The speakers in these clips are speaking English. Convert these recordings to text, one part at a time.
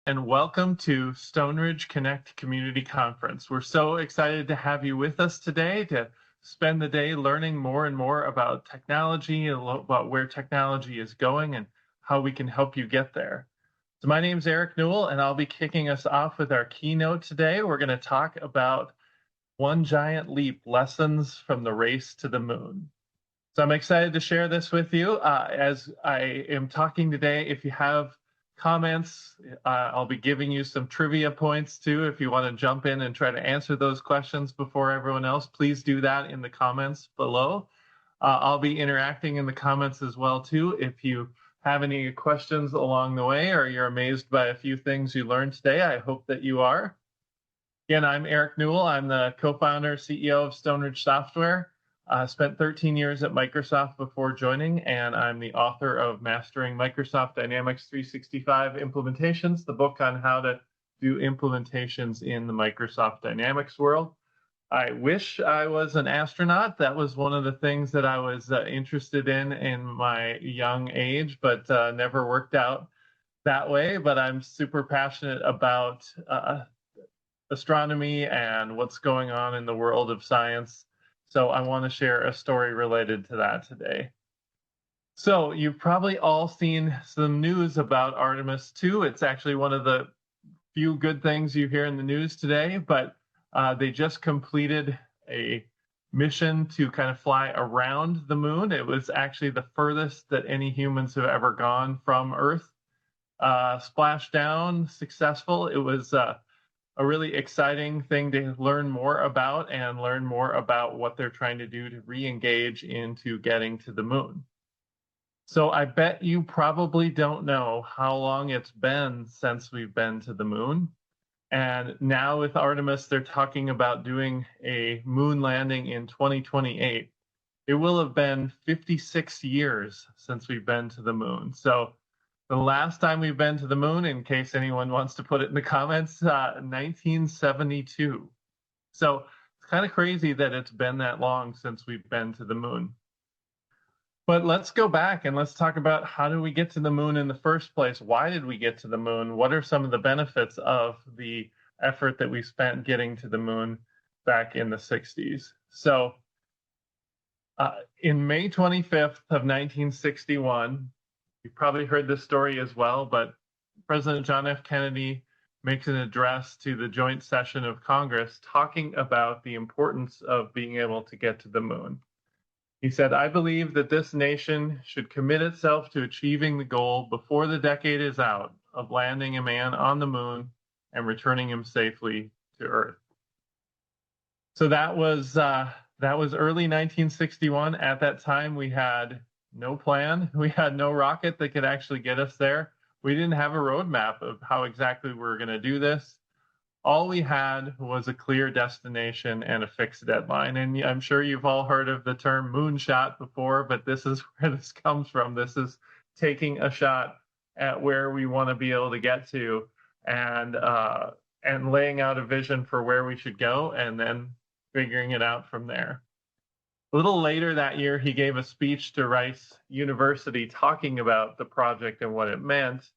And welcome to Stoneridge Connect Community Conference. We're so excited to have you with us today to spend the day learning more and more about technology, about where technology is going and how we can help you get there. So my name is Eric Newell, and I'll be kicking us off with our keynote today. We're going to talk about One Giant Leap, Lessons from the Race to the Moon. So I'm excited to share this with you. As I am talking today, if you have comments, I'll be giving you some trivia points too. If you want to jump in and try to answer those questions before everyone else, please do that in the comments below. I'll be interacting in the comments as well too. If you have any questions along the way or you're amazed by a few things you learned today, I hope that you are. Again, I'm Eric Newell. I'm the co-founder, CEO of Stoneridge Software. I spent 13 years at Microsoft before joining, and I'm the author of Mastering Microsoft Dynamics 365 Implementations, the book on how to do implementations in the Microsoft Dynamics world. I wish I was an astronaut. That was one of the things that I was interested in my young age, but never worked out that way. But I'm super passionate about astronomy and what's going on in the world of science. So I want to share a story related to that today. So you've probably all seen some news about Artemis 2. It's actually one of the few good things you hear in the news today, but they just completed a mission to kind of fly around the moon. It was actually the furthest that any humans have ever gone from Earth. Splashed down, successful. It was a really exciting thing to learn more about and learn more about what they're trying to do to re-engage into getting to the moon. So I bet you probably don't know how long it's been since we've been to the moon. And now with Artemis, they're talking about doing a moon landing in 2028. It will have been 56 years since we've been to the moon. So the last time we've been to the moon, in case anyone wants to put it in the comments, 1972. So it's kind of crazy that it's been that long since we've been to the moon. But let's go back and let's talk about how did we get to the moon in the first place? Why did we get to the moon? What are some of the benefits of the effort that we spent getting to the moon back in the 60s? So in May 25th of 1961, you've probably heard this story as well, but President John F. Kennedy makes an address to the joint session of Congress talking about the importance of being able to get to the moon. He said, "I believe that this nation should commit itself to achieving the goal before the decade is out of landing a man on the moon and returning him safely to Earth." So that was early 1961. At that time, we had no plan. We had no rocket that could actually get us there. We didn't have a roadmap of how exactly we were going to do this. All we had was a clear destination and a fixed deadline. And I'm sure you've all heard of the term moonshot before, but this is where this comes from. This is taking a shot at where we want to be able to get to and laying out a vision for where we should go and then figuring it out from there. A little later that year, he gave a speech to Rice University talking about the project and what it meant.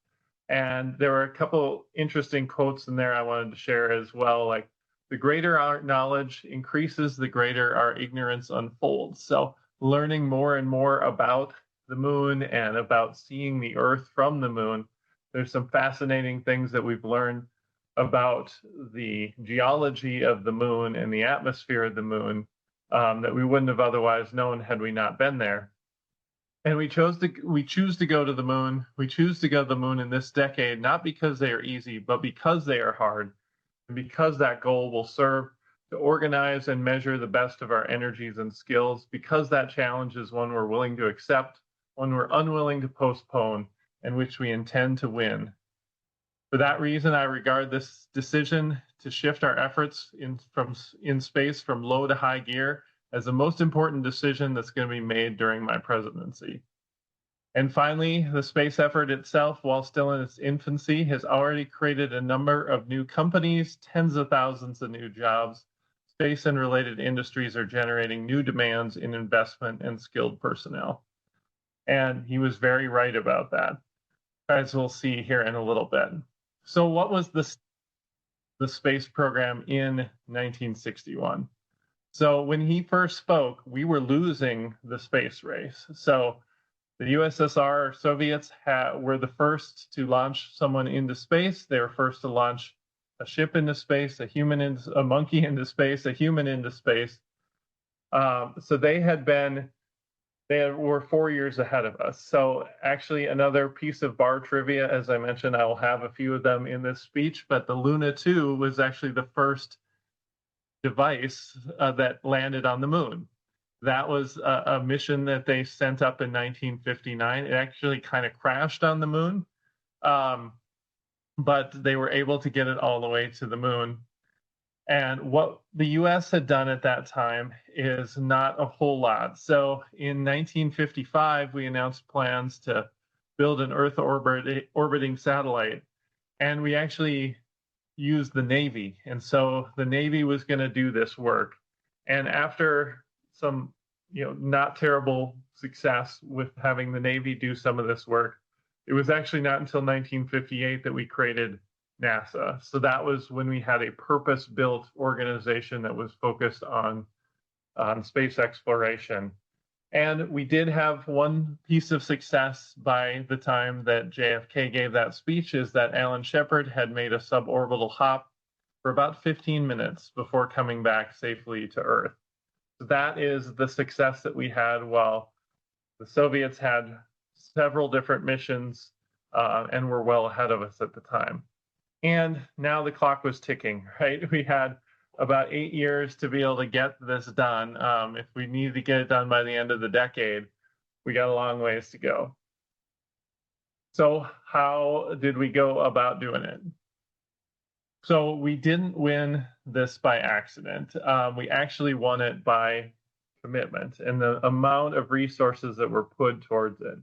And there were a couple interesting quotes in there I wanted to share as well, like, "The greater our knowledge increases, the greater our ignorance unfolds." So learning more and more about the moon and about seeing the Earth from the moon, there's some fascinating things that we've learned about the geology of the moon and the atmosphere of the moon that we wouldn't have otherwise known had we not been there. And we choose to go to the moon. We choose to go to the moon in this decade, not because they are easy, but because they are hard, and because that goal will serve to organize and measure the best of our energies and skills, because that challenge is one we're willing to accept, one we're unwilling to postpone, and which we intend to win. For that reason, I regard this decision to shift our efforts in space from low to high gear as the most important decision that's going to be made during my presidency. And finally, the space effort itself, while still in its infancy, has already created a number of new companies, tens of thousands of new jobs. Space and related industries are generating new demands in investment and skilled personnel. And he was very right about that, as we'll see here in a little bit. So what was the space program in 1961? So when he first spoke, we were losing the space race. So the USSR, Soviets were the first to launch someone into space. They were first to launch a ship into space, a monkey into space, a human into space. So they were 4 years ahead of us. So actually another piece of bar trivia, as I mentioned, I will have a few of them in this speech, but the Luna 2 was actually the first device that landed on the moon. That was a mission that they sent up in 1959. It actually kind of crashed on the moon, but they were able to get it all the way to the moon. And what the US had done at that time is not a whole lot. So in 1955, we announced plans to build an Earth orbiting satellite, and we actually used the Navy. And so the Navy was going to do this work. And after some, not terrible success with having the Navy do some of this work, it was actually not until 1958 that we created NASA. So that was when we had a purpose-built organization that was focused on space exploration. And we did have one piece of success by the time that JFK gave that speech, is that Alan Shepard had made a suborbital hop for about 15 minutes before coming back safely to Earth. So that is the success that we had, while the Soviets had several different missions and were well ahead of us at the time. And now the clock was ticking, right? We had about 8 years to be able to get this done. If we needed to get it done by the end of the decade, we got a long ways to go. So how did we go about doing it? So we didn't win this by accident. We actually won it by commitment and the amount of resources that were put towards it.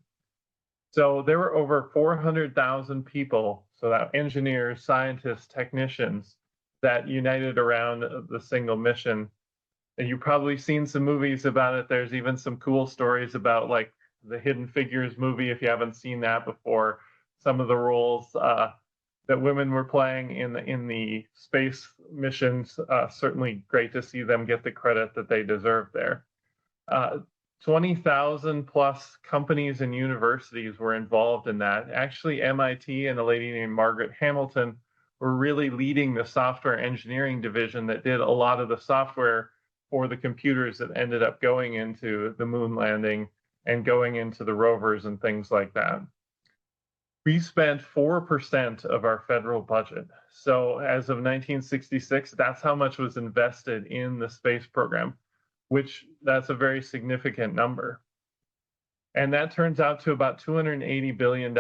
So there were over 400,000 people, so that engineers, scientists, technicians, that united around the single mission. And you've probably seen some movies about it. There's even some cool stories about, like, the Hidden Figures movie, if you haven't seen that before. Some of the roles that women were playing in the space missions, certainly great to see them get the credit that they deserve there. 20,000 plus companies and universities were involved in that. Actually, MIT and a lady named Margaret Hamilton were really leading the software engineering division that did a lot of the software for the computers that ended up going into the moon landing and going into the rovers and things like that. We spent 4% of our federal budget. So as of 1966, that's how much was invested in the space program, which that's a very significant number. And that turns out to about $280 billion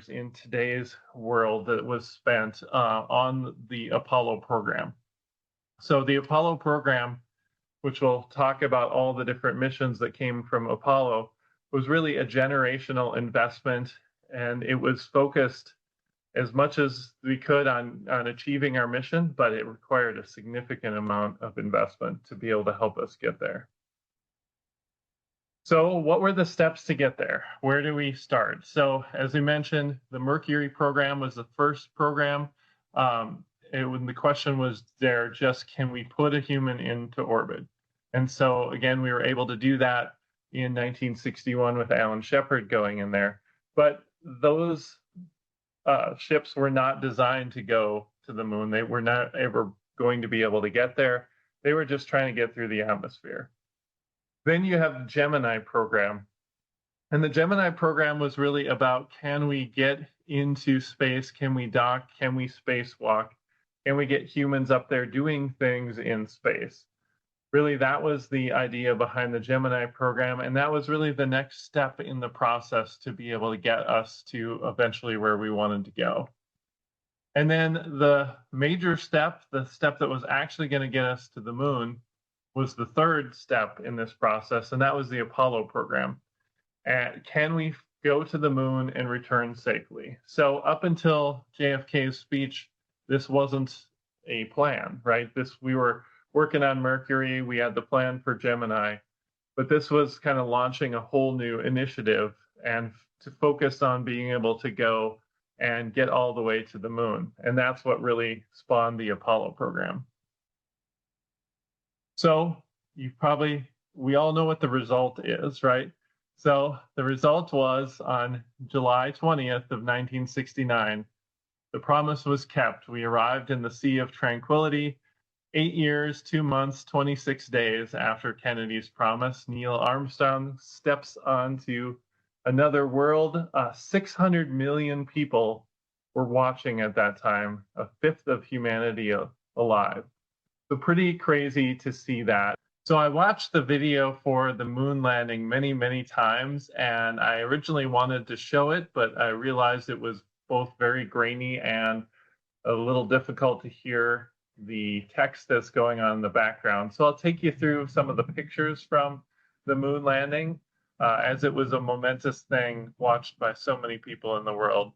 in today's world that was spent on the Apollo program. So the Apollo program, which we'll talk about all the different missions that came from Apollo, was really a generational investment, and it was focused as much as we could on achieving our mission, but it required a significant amount of investment to be able to help us get there. So what were the steps to get there? Where do we start? So as we mentioned, the Mercury program was the first program. When the question was there, just can we put a human into orbit? And so again, we were able to do that in 1961 with Alan Shepard going in there. But those ships were not designed to go to the moon. They were not ever going to be able to get there. They were just trying to get through the atmosphere. Then you have the Gemini program. And the Gemini program was really about, can we get into space? Can we dock? Can we spacewalk? Can we get humans up there doing things in space? Really, that was the idea behind the Gemini program. And that was really the next step in the process to be able to get us to eventually where we wanted to go. And then the major step, the step that was actually going to get us to the moon, was the third step in this process, and that was the Apollo program. And can we go to the moon and return safely? So up until JFK's speech, this wasn't a plan, right? We were working on Mercury, we had the plan for Gemini, but this was kind of launching a whole new initiative and to focus on being able to go and get all the way to the moon. And that's what really spawned the Apollo program. So we all know what the result is, right? So the result was on July 20th of 1969, the promise was kept. We arrived in the Sea of Tranquility 8 years, 2 months, 26 days after Kennedy's promise. Neil Armstrong steps onto another world. 600 million people were watching at that time, a fifth of humanity alive. So pretty crazy to see that. So I watched the video for the moon landing many, many times, and I originally wanted to show it, but I realized it was both very grainy and a little difficult to hear the text that's going on in the background. So I'll take you through some of the pictures from the moon landing, as it was a momentous thing watched by so many people in the world.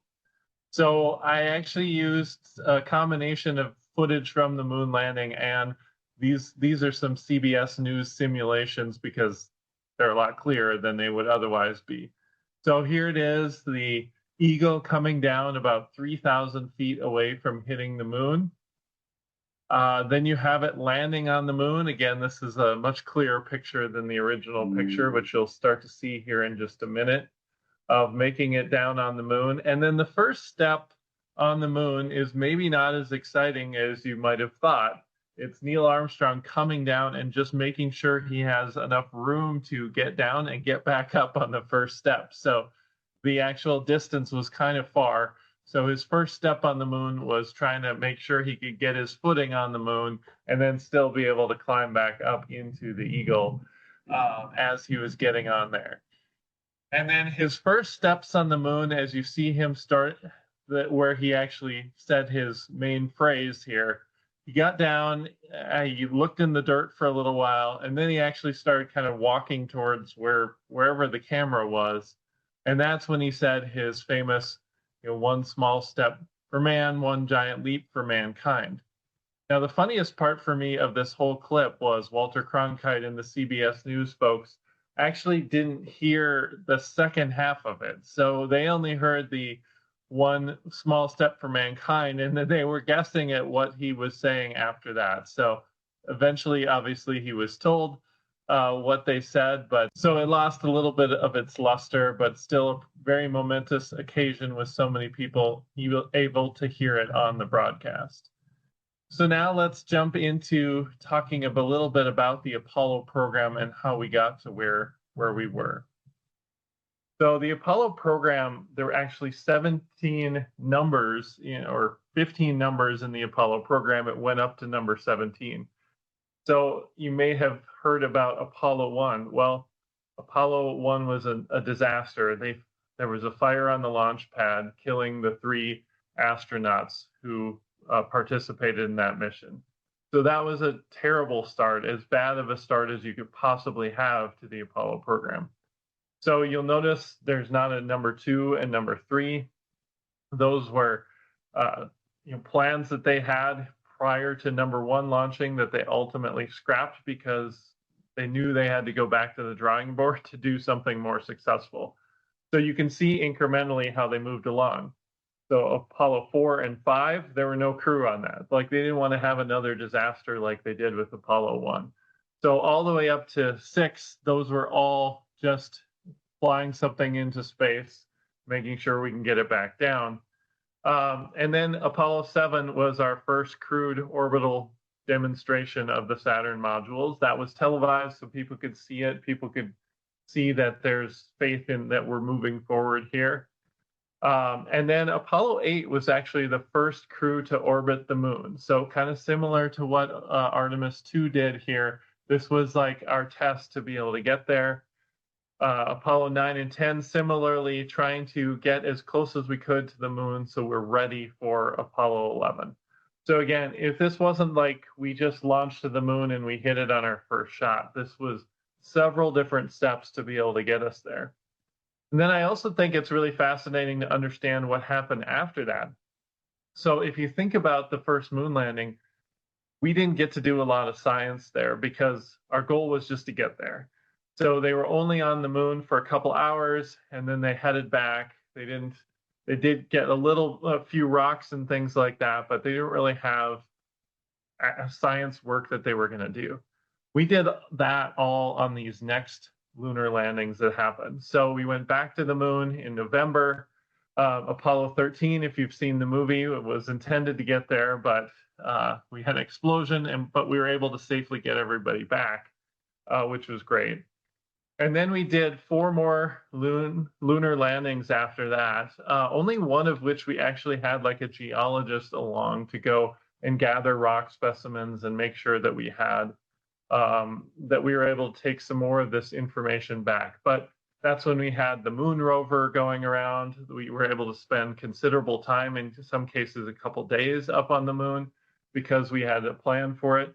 So I actually used a combination of footage from the moon landing, and these are some CBS News simulations because they're a lot clearer than they would otherwise be. So here it is, the Eagle coming down about 3,000 feet away from hitting the moon. Then you have it landing on the moon. Again, this is a much clearer picture than the original picture, which you'll start to see here in just a minute, of making it down on the moon. And then the first step on the moon is maybe not as exciting as you might have thought. It's Neil Armstrong coming down and just making sure he has enough room to get down and get back up on the first step. So the actual distance was kind of far. So his first step on the moon was trying to make sure he could get his footing on the moon and then still be able to climb back up into the Eagle as he was getting on there. And then his first steps on the moon, as you see him start, where he actually said his main phrase here, he got down, he looked in the dirt for a little while, and then he actually started kind of walking towards wherever the camera was. And that's when he said his famous, one small step for man, one giant leap for mankind. Now, the funniest part for me of this whole clip was Walter Cronkite and the CBS News folks actually didn't hear the second half of it. So they only heard the one small step for mankind, and then they were guessing at what he was saying after that. So eventually, obviously, he was told what they said, but so it lost a little bit of its luster, but still a very momentous occasion with so many people able to hear it on the broadcast. So now let's jump into talking a little bit about the Apollo program and how we got to where we were. So the Apollo program, there were actually 17 numbers, or 15 numbers in the Apollo program. It went up to number 17. So you may have heard about Apollo 1. Well, Apollo 1 was a disaster. There was a fire on the launch pad, killing the 3 astronauts who participated in that mission. So that was a terrible start, as bad of a start as you could possibly have to the Apollo program. So you'll notice there's not a number 2 and number 3. Those were plans that they had prior to number 1 launching that they ultimately scrapped because they knew they had to go back to the drawing board to do something more successful. So you can see incrementally how they moved along. So Apollo 4 and 5, there were no crew on that. Like, they didn't want to have another disaster like they did with Apollo 1. So all the way up to 6, those were all just flying something into space, making sure we can get it back down. And then Apollo 7 was our first crewed orbital demonstration of the Saturn modules. That was televised so people could see it. People could see that there's faith in that we're moving forward here. And then Apollo 8 was actually the first crew to orbit the moon. So kind of similar to what Artemis 2 did here. This was like our test to be able to get there. Apollo 9 and 10, similarly trying to get as close as we could to the moon so we're ready for Apollo 11. So again, if this wasn't like we just launched to the moon and we hit it on our first shot, this was several different steps to be able to get us there. And then I also think it's really fascinating to understand what happened after that. So if you think about the first moon landing, we didn't get to do a lot of science there because our goal was just to get there. So they were only on the moon for a couple hours and then they headed back. They didn't They did get a few rocks and things like that, but they didn't really have science work that they were going to do. We did that all on these next lunar landings that happened. So we went back to the moon in November. Apollo 13, if you've seen the movie, it was intended to get there, but we had an explosion, but we were able to safely get everybody back, which was great. And then we did 4 more lunar landings after that, only one of which we actually had like a geologist along to go and gather rock specimens and make sure that we had that we were able to take some more of this information back. But that's when we had the moon rover going around. We were able to spend considerable time, in some cases a couple days, up on the moon because we had a plan for it.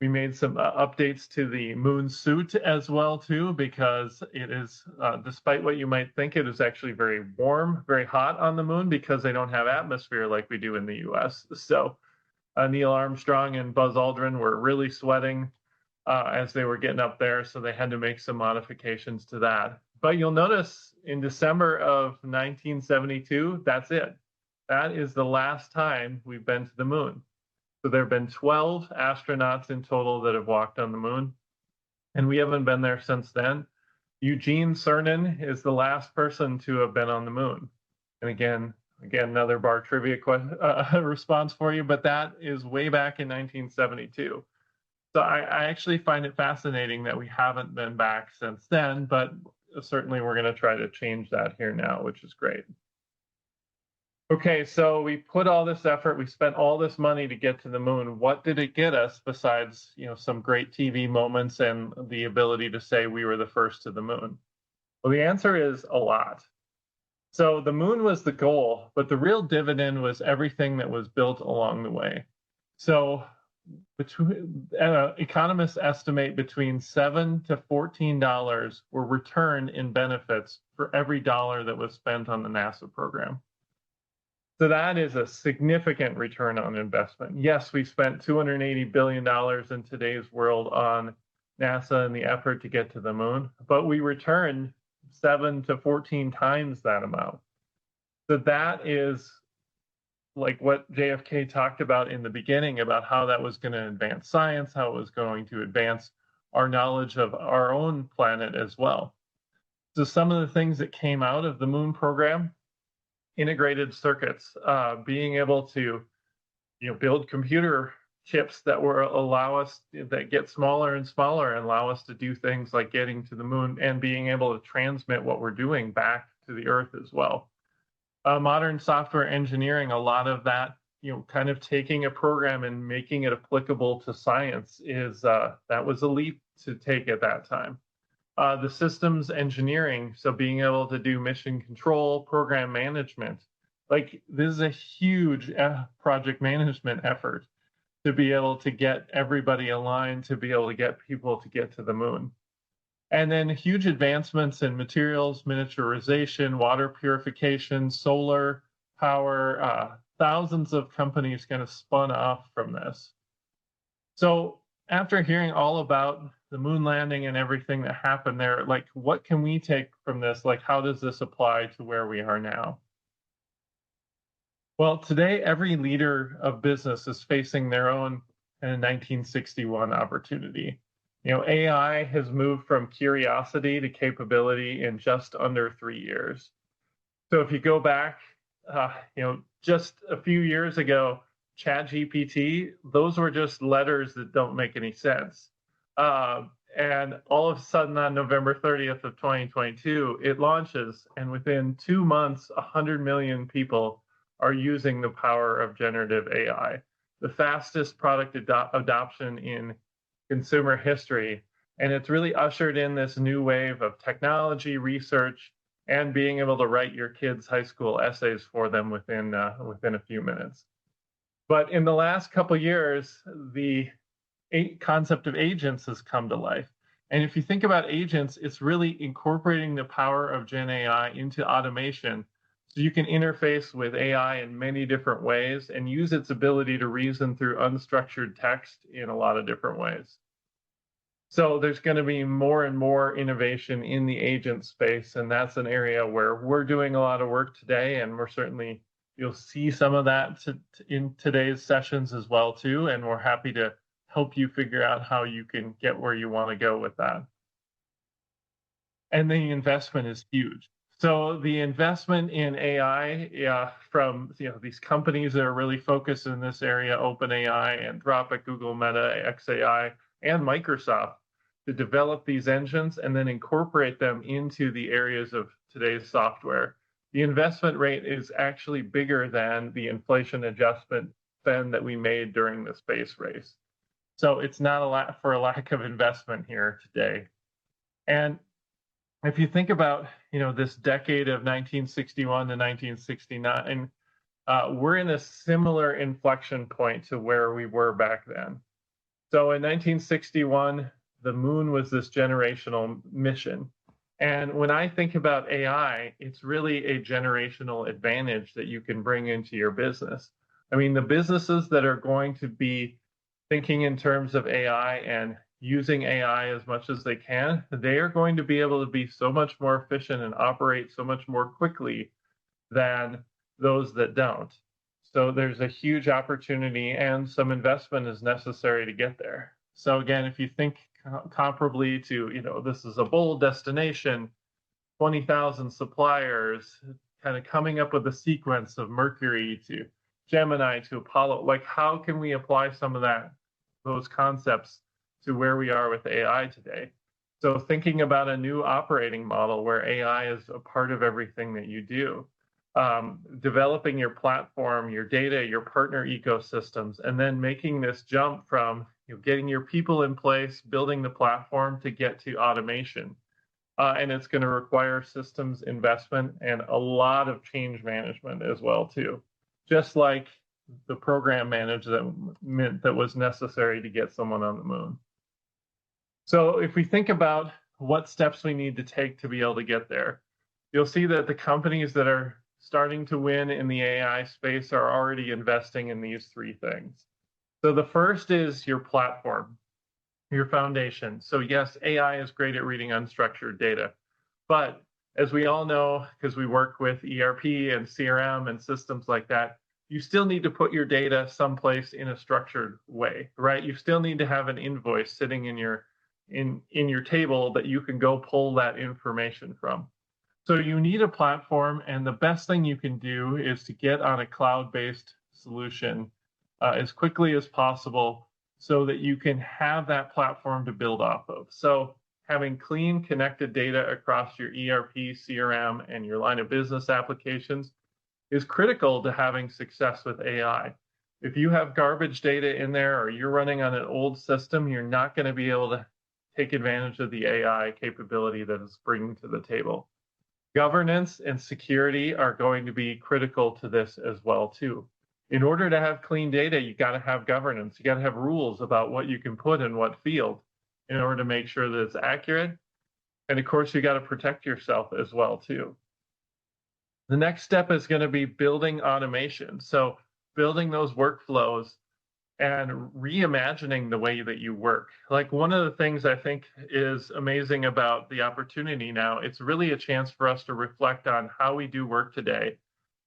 We made some updates to the moon suit as well too, because it is, despite what you might think, it is actually very warm, very hot on the moon because they don't have atmosphere like we do in the US. So Neil Armstrong and Buzz Aldrin were really sweating as they were getting up there, so they had to make some modifications to that. But you'll notice in December of 1972, that's it. That is the last time we've been to the moon. So there have been 12 astronauts in total that have walked on the moon, and we haven't been there since then. Eugene Cernan is the last person to have been on the moon. And again, another bar trivia response for you, but that is way back in 1972. So I actually find it fascinating that we haven't been back since then, but certainly we're going to try to change that here now, which is great. Okay, so we put all this effort, we spent all this money to get to the moon. What did it get us besides, some great TV moments and the ability to say we were the first to the moon? Well, the answer is a lot. So the moon was the goal, but the real dividend was everything that was built along the way. So economists estimate between $7 to $14 were returned in benefits for every dollar that was spent on the NASA program. So that is a significant return on investment. Yes, we spent $280 billion in today's world on NASA and the effort to get to the moon, but we returned 7 to 14 times that amount. So that is like what JFK talked about in the beginning about how that was going to advance science, how it was going to advance our knowledge of our own planet as well. So some of the things that came out of the moon program: integrated circuits, being able to build computer chips that that get smaller and smaller and allow us to do things like getting to the moon and being able to transmit what we're doing back to the Earth as well. Modern software engineering, a lot of that, kind of taking a program and making it applicable to science that was a leap to take at that time. The systems engineering, so being able to do mission control, program management, like this is a huge project management effort to be able to get everybody aligned, to be able to get people to get to the moon. And then huge advancements in materials, miniaturization, water purification, solar power, thousands of companies kind of spun off from this. So after hearing all about the moon landing and everything that happened there, like what can we take from this? Like how does this apply to where we are now? Well, today every leader of business is facing their own 1961 opportunity. AI has moved from curiosity to capability in just under 3 years. So if you go back, just a few years ago, ChatGPT, those were just letters that don't make any sense. And all of a sudden on November 30th of 2022, it launches, and within 2 months, 100 million people are using the power of generative AI, the fastest product adoption in consumer history. And it's really ushered in this new wave of technology, research, and being able to write your kids' high school essays for them within a few minutes. But in the last couple of years, the concept of agents has come to life. And if you think about agents, it's really incorporating the power of Gen AI into automation, so you can interface with AI in many different ways and use its ability to reason through unstructured text in a lot of different ways. So there's going to be more and more innovation in the agent space, and that's an area where we're doing a lot of work today, and we're certainly you'll see some of that in today's sessions as well too, and we're happy to help you figure out how you can get where you want to go with that. And the investment is huge. So the investment in AI, from these companies that are really focused in this area, OpenAI, Anthropic, Google, Meta, XAI, and Microsoft, to develop these engines and then incorporate them into the areas of today's software. The investment rate is actually bigger than the inflation adjustment spend that we made during the space race. So it's not a lot for a lack of investment here today. And if you think about this decade of 1961 to 1969, we're in a similar inflection point to where we were back then. So in 1961, the moon was this generational mission. And when I think about AI, it's really a generational advantage that you can bring into your business. I mean, the businesses that are going to be thinking in terms of AI and using AI as much as they can, they are going to be able to be so much more efficient and operate so much more quickly than those that don't. So there's a huge opportunity, and some investment is necessary to get there. So again, if you think comparably to, this is a bold destination, 20,000 suppliers, kind of coming up with a sequence of Mercury to Gemini to Apollo, like how can we apply some of those concepts to where we are with AI today? So thinking about a new operating model where AI is a part of everything that you do, developing your platform, your data, your partner ecosystems, and then making this jump from getting your people in place, building the platform to get to automation. And it's going to require systems investment and a lot of change management as well too, just like the program management that was necessary to get someone on the moon. So if we think about what steps we need to take to be able to get there, you'll see that the companies that are starting to win in the AI space are already investing in these three things. So the first is your platform, your foundation. So yes, AI is great at reading unstructured data, but as we all know, because we work with ERP and CRM and systems like that, you still need to put your data someplace in a structured way, right? You still need to have an invoice sitting in your table that you can go pull that information from. So you need a platform, and the best thing you can do is to get on a cloud-based solution as quickly as possible so that you can have that platform to build off of. So having clean, connected data across your ERP, CRM, and your line of business applications is critical to having success with AI. If you have garbage data in there or you're running on an old system, you're not going to be able to take advantage of the AI capability that it's bringing to the table. Governance and security are going to be critical to this as well too. In order to have clean data, you got to have governance. You got to have rules about what you can put in what field in order to make sure that it's accurate. And of course, you got to protect yourself as well too. The next step is going to be building automation. So building those workflows and reimagining the way that you work. Like one of the things I think is amazing about the opportunity now, it's really a chance for us to reflect on how we do work today.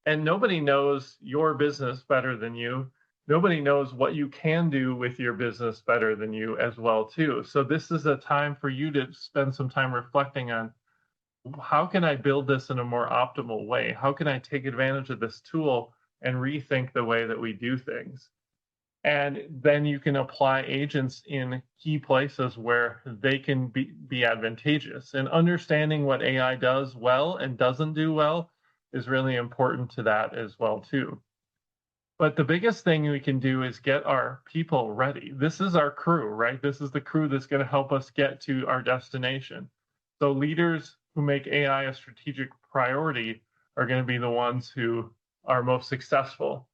And nobody knows your business better than you. Nobody knows what you can do with your business better than you as well too. So this is a time for you to spend some time reflecting on how can I build this in a more optimal way? How can I take advantage of this tool and rethink the way that we do things? And then you can apply agents in key places where they can be advantageous. And understanding what AI does well and doesn't do well is really important to that as well too. But the biggest thing we can do is get our people ready. This is our crew, right? This is the crew that's going to help us get to our destination. So leaders who make AI a strategic priority are going to be the ones who are most successful.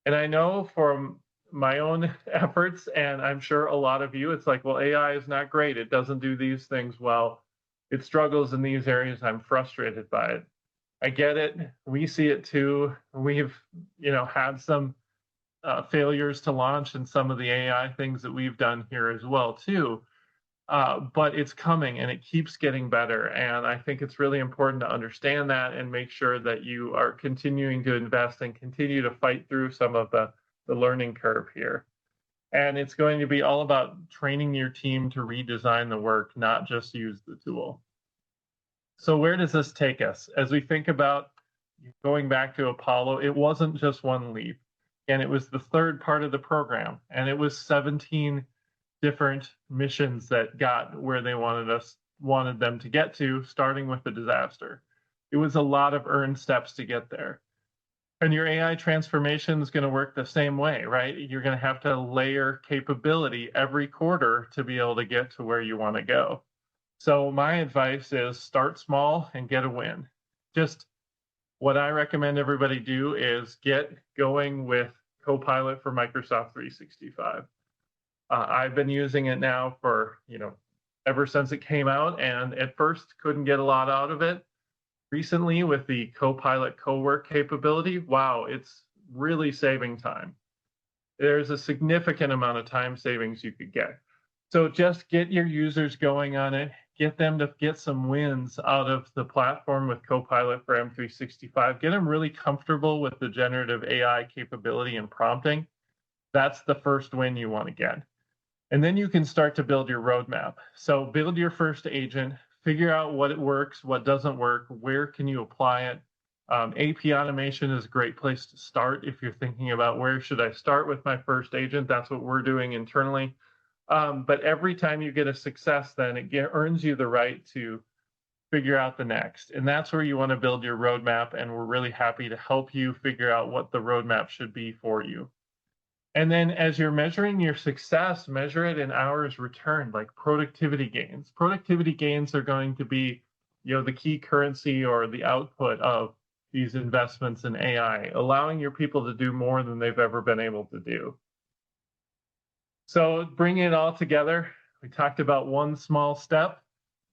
And I know from my own efforts, and I'm sure a lot of you, it's like, well, AI is not great. It doesn't do these things well. It struggles in these areas. I'm frustrated by it. I get it. We see it too. We've, had some failures to launch in some of the AI things that we've done here as well too. but it's coming and it keeps getting better. And I think it's really important to understand that and make sure that you are continuing to invest and continue to fight through some of the learning curve here. And it's going to be all about training your team to redesign the work, not just use the tool. So where does this take us? As we think about going back to Apollo, it wasn't just one leap. And it was the third part of the program. And it was 17 different missions that got where they wanted them to get to, starting with the disaster. It was a lot of earned steps to get there. And your AI transformation is going to work the same way, right? You're going to have to layer capability every quarter to be able to get to where you want to go. So my advice is start small and get a win. Just what I recommend everybody do is get going with Copilot for Microsoft 365. I've been using it now for, ever since it came out, and at first couldn't get a lot out of it. Recently, with the Copilot co-work capability, wow, it's really saving time. There's a significant amount of time savings you could get. So just get your users going on it, get them to get some wins out of the platform with Copilot for M365, get them really comfortable with the generative AI capability and prompting. That's the first win you want to get. And then you can start to build your roadmap. So build your first agent, figure out what it works, what doesn't work, where can you apply it. AP automation is a great place to start if you're thinking about where should I start with my first agent. That's what we're doing internally. But every time you get a success, then it earns you the right to figure out the next. And that's where you want to build your roadmap. And we're really happy to help you figure out what the roadmap should be for you. And then as you're measuring your success, measure it in hours returned, like productivity gains. Productivity gains are going to be, the key currency or the output of these investments in AI, allowing your people to do more than they've ever been able to do. So bringing it all together, we talked about one small step.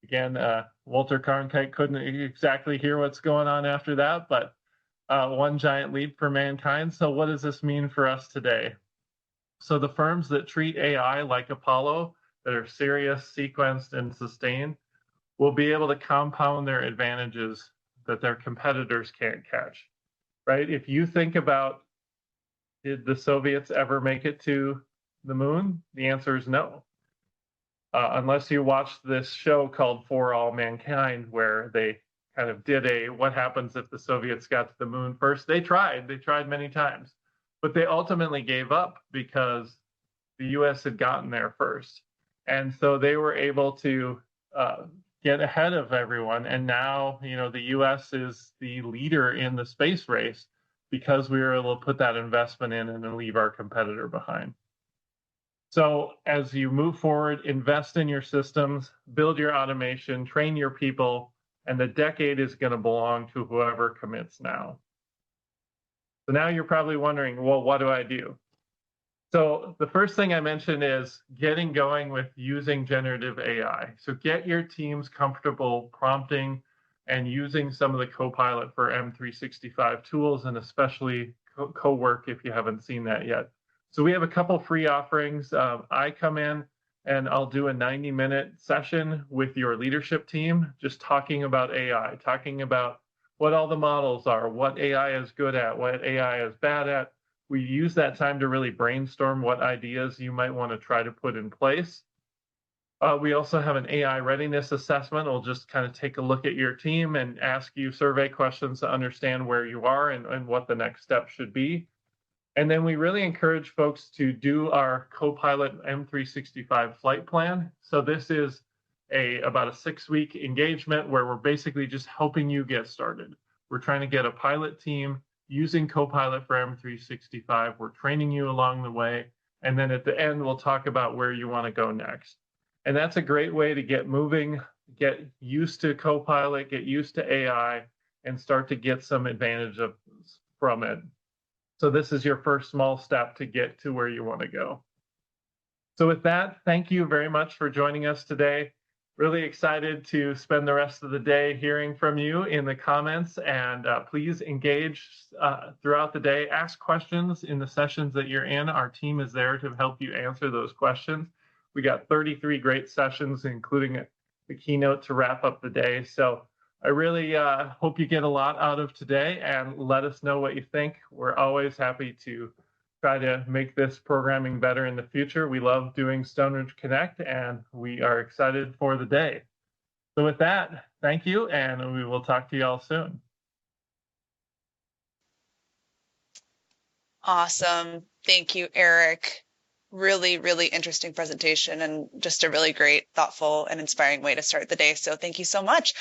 Again, Walter Cronkite couldn't exactly hear what's going on after that, but one giant leap for mankind. So what does this mean for us today? So the firms that treat AI like Apollo, that are serious, sequenced, and sustained, will be able to compound their advantages that their competitors can't catch, right? If you think about, did the Soviets ever make it to the moon? The answer is no. Unless you watched this show called For All Mankind, where they kind of did what happens if the Soviets got to the moon first. They tried many times. But they ultimately gave up because the U.S. had gotten there first. And so they were able to get ahead of everyone. And now, the U.S. is the leader in the space race because we were able to put that investment in and then leave our competitor behind. So as you move forward, invest in your systems, build your automation, train your people, and the decade is going to belong to whoever commits now. So now you're probably wondering, well, what do I do? So the first thing I mentioned is getting going with using generative AI. So get your teams comfortable prompting and using some of the Copilot for M365 tools, and especially co-work if you haven't seen that yet. So we have a couple free offerings. I come in and I'll do a 90-minute session with your leadership team, just talking about AI, talking about what all the models are, what AI is good at, what AI is bad at. We use that time to really brainstorm what ideas you might want to try to put in place. We also have an AI readiness assessment. We'll just kind of take a look at your team and ask you survey questions to understand where you are and what the next step should be. And then we really encourage folks to do our Copilot M365 flight plan. So this is about a 6-week engagement where we're basically just helping you get started. We're trying to get a pilot team using Copilot for M365. We're training you along the way. And then at the end, we'll talk about where you want to go next. And that's a great way to get moving, get used to Copilot, get used to AI, and start to get some advantage from it. So this is your first small step to get to where you want to go. So with that, thank you very much for joining us today. Really excited to spend the rest of the day hearing from you in the comments, and please engage throughout the day. Ask questions in the sessions that you're in. Our team is there to help you answer those questions. We got 33 great sessions, including the keynote to wrap up the day. So I really hope you get a lot out of today, and let us know what you think. We're always happy to try to make this programming better in the future. We love doing Stoneridge Connect, and we are excited for the day. So with that, thank you, and we will talk to you all soon. Awesome. Thank you, Eric. Really, really interesting presentation and just a really great, thoughtful, and inspiring way to start the day. So thank you so much.